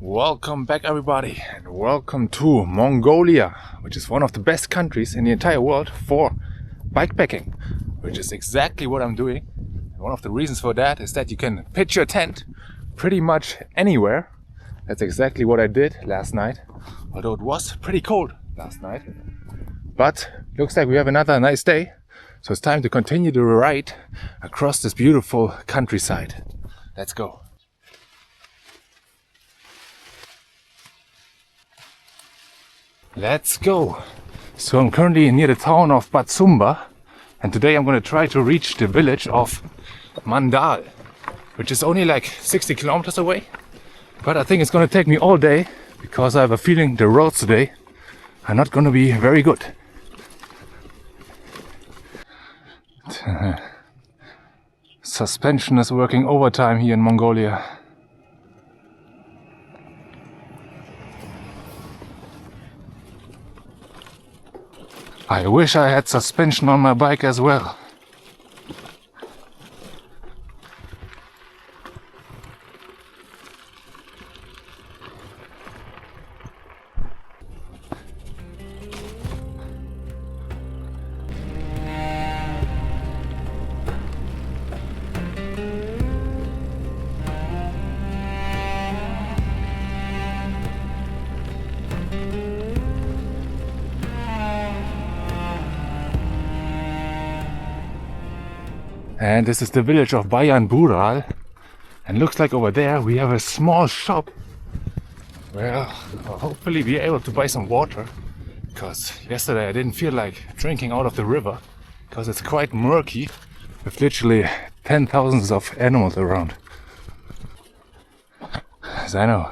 Welcome back everybody, and welcome to Mongolia, which is one of the best countries in the entire world for bikepacking, which is exactly what I'm doing. And one of the reasons for that is that you can pitch your tent pretty much anywhere. That's exactly what I did last night, although it was pretty cold last night. But looks like we have another nice day, so it's time to continue the ride across this beautiful countryside. Let's go. Let's go! So I'm currently near the town of Batsumba, and today I'm going to try to reach the village of Mandal, which is only like 60 kilometers away. But I think it's going to take me all day, because I have a feeling the roads today are not going to be very good. Suspension is working overtime here in Mongolia. I wish I had suspension on my bike as well. And this is the village of Bayan Bural, and looks like over there we have a small shop where I'll hopefully be able to buy some water, because yesterday I didn't feel like drinking out of the river because it's quite murky with literally 10,000s of animals around. So I know.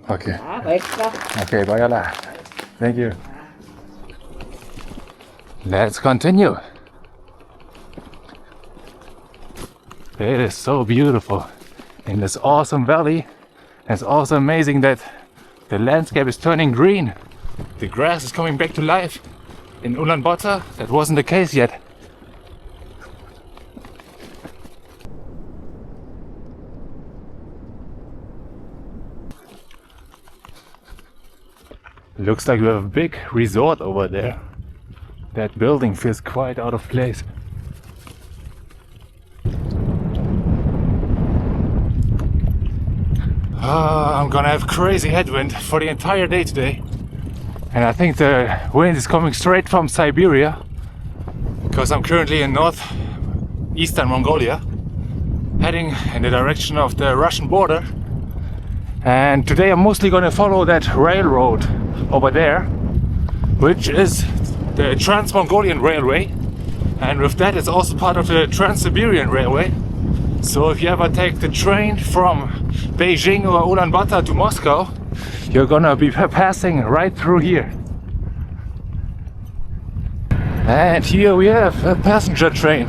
Okay. Okay, bayala. Thank you. Let's continue. It is so beautiful in this awesome valley. It's also amazing that the landscape is turning green. The grass is coming back to life. In Ulaanbaatar, that wasn't the case yet. Looks like we have a big resort over there. That building feels quite out of place. I'm gonna have crazy headwind for the entire day today. And I think the wind is coming straight from Siberia, because I'm currently in northeastern Mongolia, heading in the direction of the Russian border. And today I'm mostly gonna follow that railroad over there, which is the Trans-Mongolian railway, and with that it's also part of the Trans-Siberian railway. So if you ever take the train from Beijing or Ulaanbaatar to Moscow, you're gonna be passing right through here. And here we have a passenger train,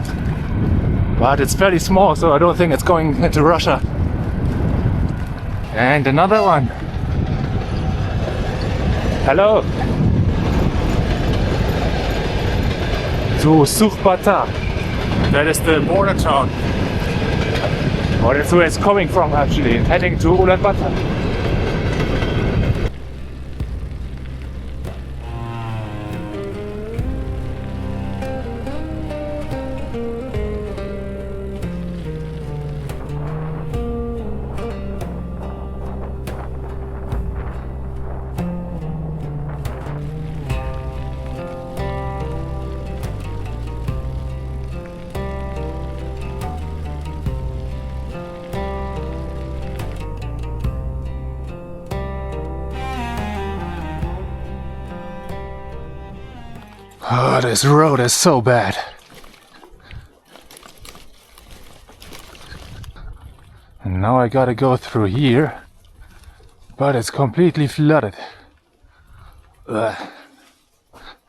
but it's fairly small, so I don't think it's going into Russia. And another one. Hello. To Sukhbata. That is the border town. Or that's where it's coming from actually, heading to Ulaanbaatar. Oh, this road is so bad. And now I gotta go through here, but it's completely flooded. Ugh.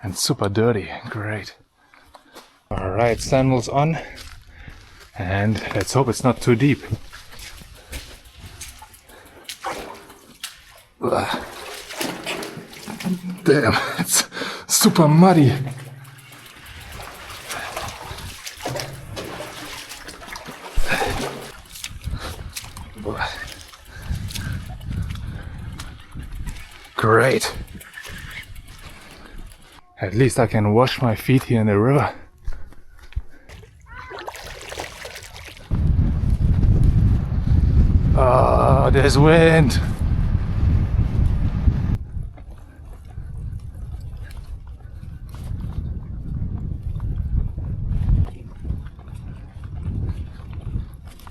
And super dirty. Great. Alright, sandals on. And let's hope it's not too deep. Ugh. Damn, it's super muddy. Great. At least I can wash my feet here in the river. Oh, there's wind.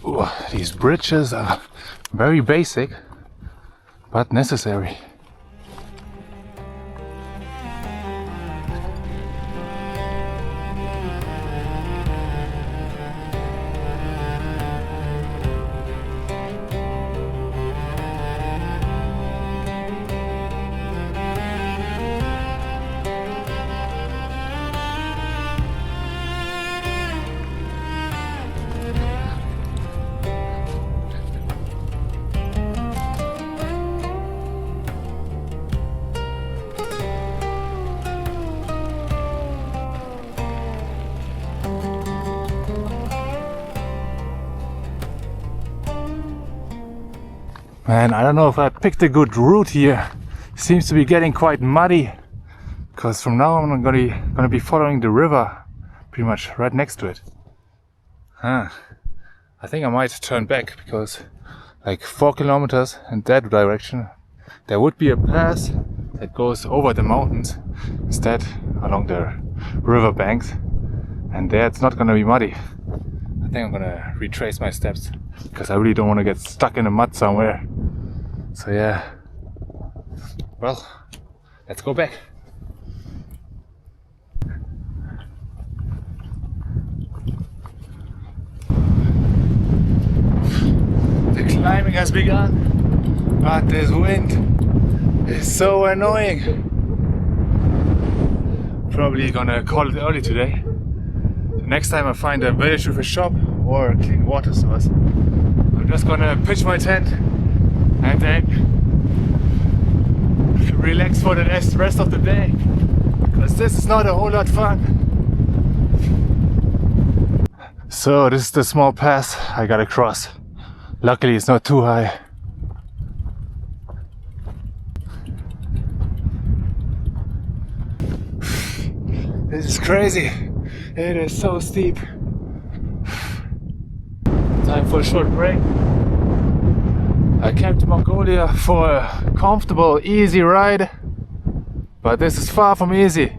Ooh, these bridges are very basic, but necessary. Man, I don't know if I picked a good route here. Seems to be getting quite muddy, because from now on I'm gonna be following the river pretty much right next to it. I think I might turn back, because like 4 kilometers in that direction there would be a pass that goes over the mountains instead along the river banks, and there it's not gonna be muddy. I think I'm gonna retrace my steps, because I really don't want to get stuck in the mud somewhere. So yeah, well, let's go back. The climbing has begun, but this wind is so annoying. Probably gonna call it early today. The next time I find a village with a shop or a clean water source, I'm just gonna pitch my tent and then relax for the rest of the day, because this is not a whole lot fun. So this is the small pass I gotta cross. Luckily it's not too high. This is crazy. It is so steep. Time for a short break. I came to Mongolia for a comfortable, easy ride, but this is far from easy.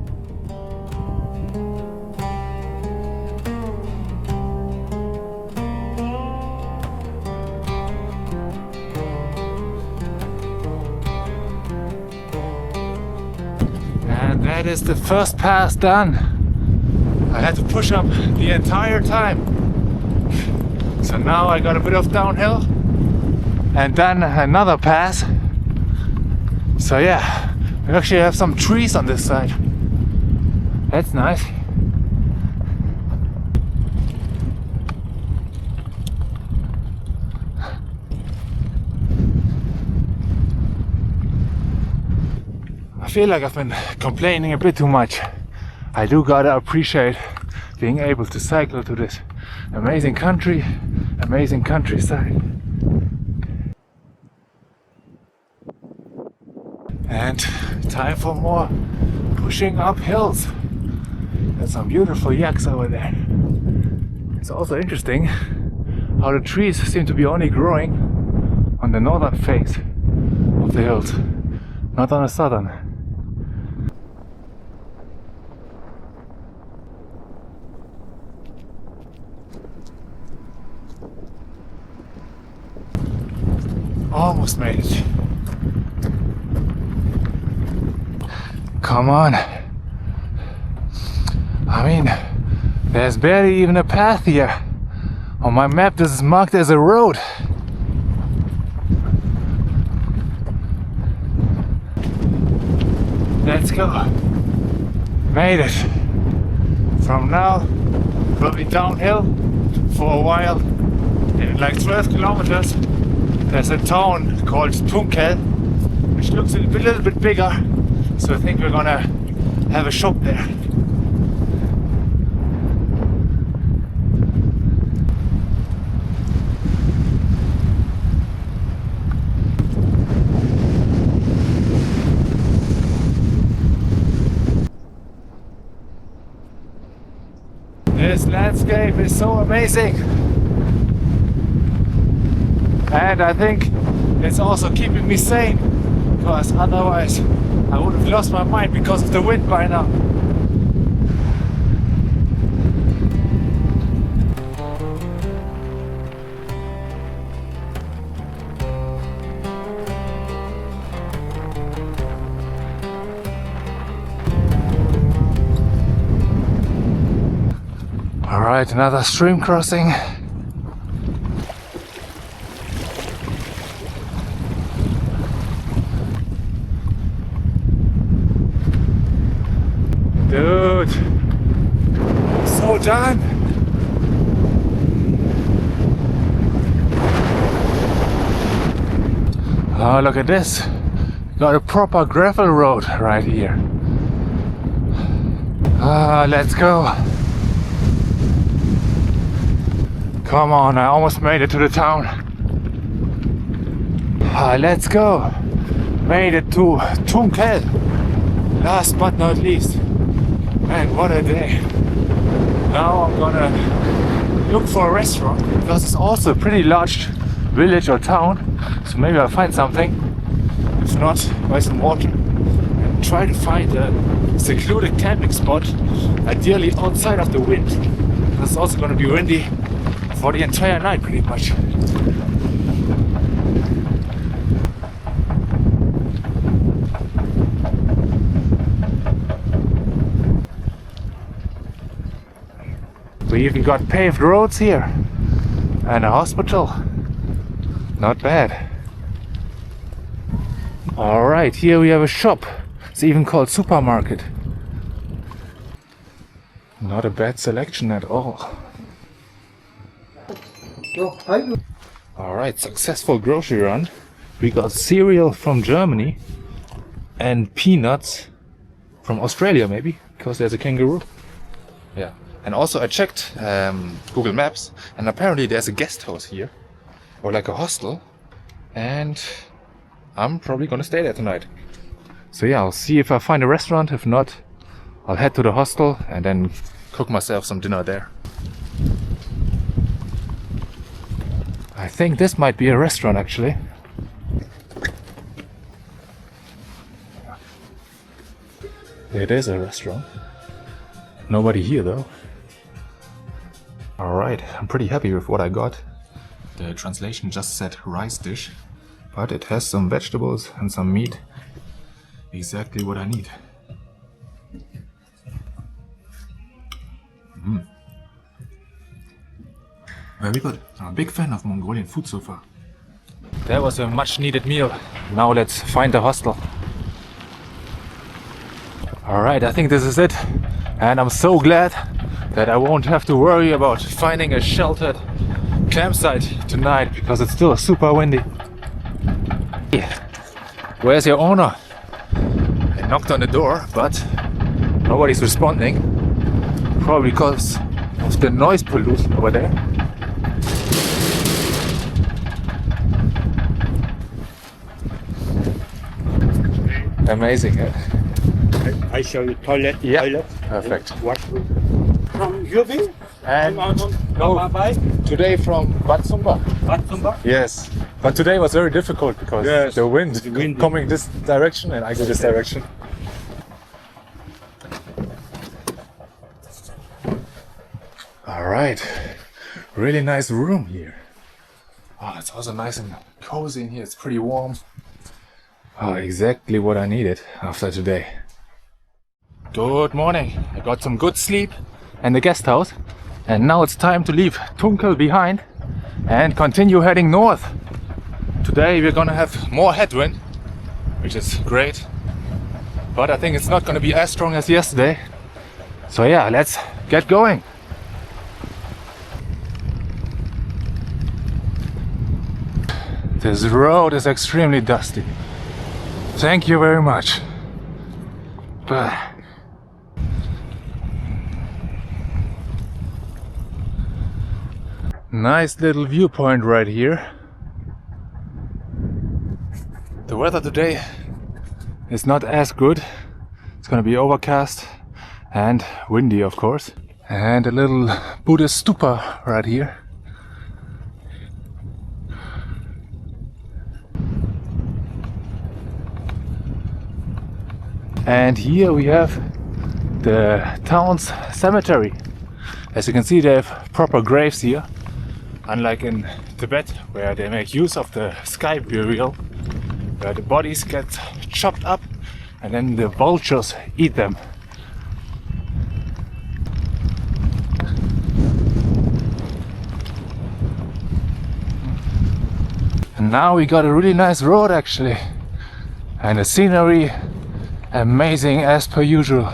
And that is the first pass done. I had to push up the entire time. So now I got a bit of downhill and then another pass. So yeah, we actually have some trees on this side. That's nice. I feel like I've been complaining a bit too much. I do gotta appreciate being able to cycle to this amazing country, amazing countryside. And time for more pushing up hills. There's some beautiful yaks over there. It's also interesting how the trees seem to be only growing on the northern face of the hills, not on the southern. Almost made it. Come on. I mean, there's barely even a path here. On my map this is marked as a road. Let's go. Made it. From now, we'll be downhill for a while. In like 12 kilometers, there's a town called Tunel, which looks a little bit bigger. So I think we're gonna have a shop there. This landscape is so amazing, and I think it's also keeping me sane, because otherwise I would have lost my mind because of the wind by now. Alright, another stream crossing. Dude, so done. Oh, look at this. Got a proper gravel road right here. Ah, let's go. Come on, I almost made it to the town. Let's go. Made it to Tunel. Last but not least. Man, what a day. Now I'm gonna look for a restaurant, because it's also a pretty large village or town. So maybe I'll find something. If not, buy some water. And try to find a secluded camping spot, ideally outside of the wind. Because it's also gonna be windy for the entire night, pretty much. We even got paved roads here and a hospital. Not bad. Alright, here we have a shop. It's even called supermarket. Not a bad selection at all. Alright, successful grocery run. We got cereal from Germany and peanuts from Australia, maybe, because there's a kangaroo. Yeah, and also I checked Google Maps, and apparently there's a guest house here, or like a hostel, and I'm probably gonna stay there tonight. So yeah, I'll see if I find a restaurant. If not, I'll head to the hostel and then cook myself some dinner there. I think this might be a restaurant, actually. It is a restaurant. Nobody here though. Alright, I'm pretty happy with what I got. The translation just said rice dish, but it has some vegetables and some meat. Exactly what I need. Very good. I'm a big fan of Mongolian food so far. That was a much needed meal. Now let's find a hostel. Alright, I think this is it. And I'm so glad that I won't have to worry about finding a sheltered campsite tonight, because it's still super windy. Where's your owner? I knocked on the door, but nobody's responding. Probably because of the noise pollution over there. Amazing, eh? I show you toilet. Yeah, toilet. perfect. Washroom. From Yubin? And no, today from Batsumba. Batsumba? Yes, but today was very difficult because Yes, the wind it's windy. coming this direction and I go this direction. All right, really nice room here. Oh, it's also nice and cozy in here. It's pretty warm. Oh, exactly what I needed after today. Good morning. I got some good sleep in the guest house, and now it's time to leave Tunel behind and continue heading north. Today we're gonna have more headwind, which is great, but I think it's not gonna be as strong as yesterday. So yeah, let's get going. This road is extremely dusty. Thank you very much. Nice little viewpoint right here. The weather today is not as good. It's gonna be overcast and windy, of course. And a little Buddhist stupa right here. And here we have the town's cemetery. As you can see, they have proper graves here, unlike in Tibet, where they make use of the sky burial, where the bodies get chopped up and then the vultures eat them. And now we got a really nice road actually, and the scenery amazing as per usual.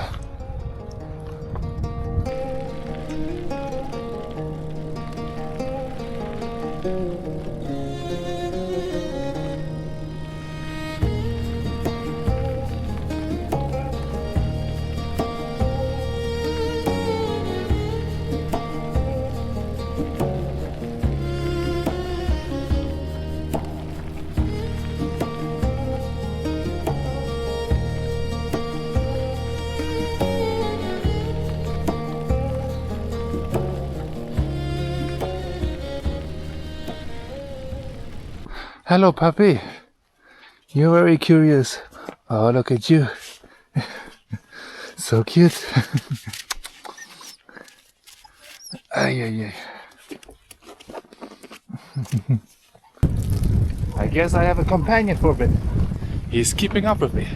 Hello puppy, you're very curious. Oh, look at you. So cute. Ay, ay, ay. I guess I have a companion for a bit. He's keeping up with me.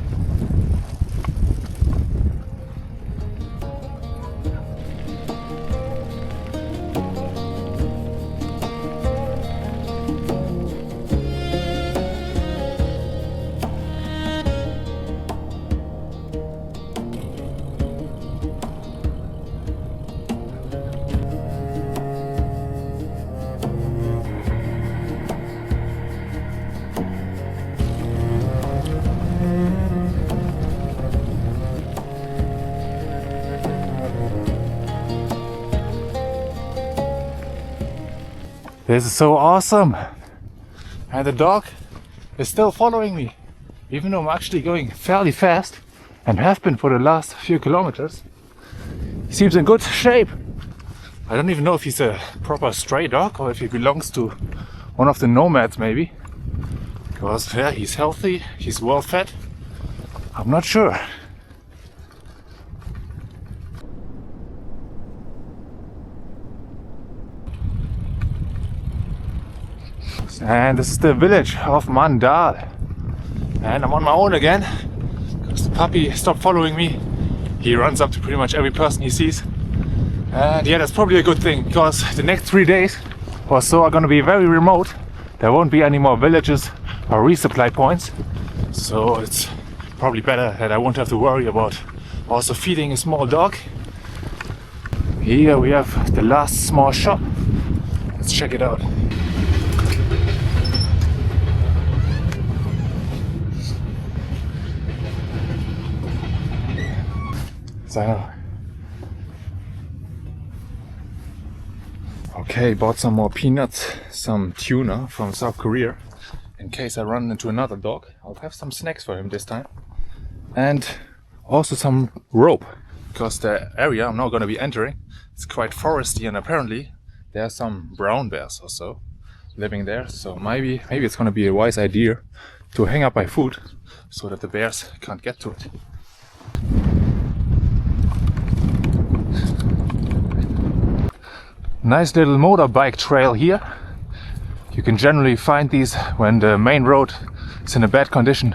This is so awesome! And the dog is still following me, even though I'm actually going fairly fast and have been for the last few kilometers. He seems in good shape. I don't even know if he's a proper stray dog or if he belongs to one of the nomads maybe. Because yeah, he's healthy, he's well fed. I'm not sure. And this is the village of Mandal. And I'm on my own again, because the puppy stopped following me. He runs up to pretty much every person he sees. And yeah, that's probably a good thing, because the next 3 days or so are going to be very remote. There won't be any more villages or resupply points. So it's probably better that I won't have to worry about also feeding a small dog. Here we have the last small shop. Let's check it out. So, okay, bought some more peanuts, some tuna from South Korea, in case I run into another dog. I'll have some snacks for him this time. And also some rope, because the area I'm now going to be entering is quite foresty, and apparently there are some brown bears or so living there. So maybe it's going to be a wise idea to hang up my food so that the bears can't get to it. Nice little motorbike trail here. You can generally find these when the main road is in a bad condition.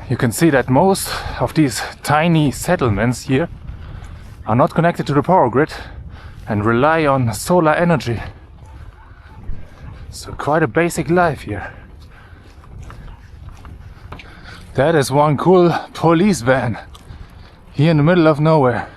You can see that most of these tiny settlements here are not connected to the power grid and rely on solar energy. So quite a basic life here. That is one cool police van here in the middle of nowhere.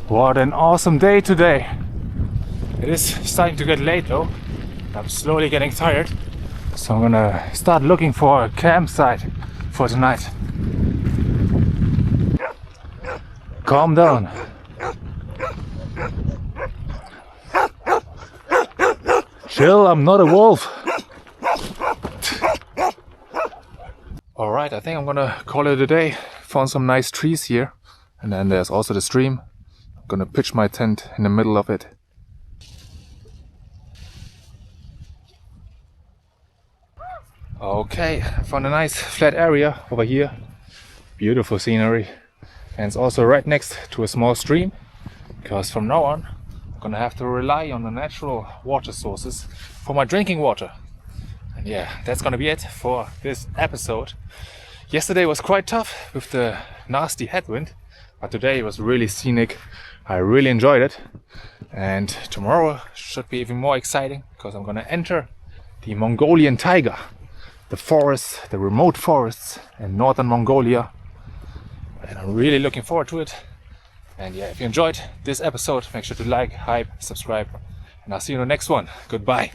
What an awesome day today! It is starting to get late though. I'm slowly getting tired, so I'm gonna start looking for a campsite for tonight. Calm down. Chill, I'm not a wolf. Alright, I think I'm gonna call it a day. Found some nice trees here, and then there's also the stream. I'm gonna pitch my tent in the middle of it. Okay, I found a nice flat area over here. Beautiful scenery. And it's also right next to a small stream, because from now on I'm gonna have to rely on the natural water sources for my drinking water. And yeah, that's gonna be it for this episode. Yesterday was quite tough with the nasty headwind, but today was really scenic. I really enjoyed it. And tomorrow should be even more exciting, because I'm gonna enter the Mongolian taiga, the forests, the remote forests in northern Mongolia. And I'm really looking forward to it. And yeah, if you enjoyed this episode, make sure to like, hype, subscribe, and I'll see you in the next one. Goodbye.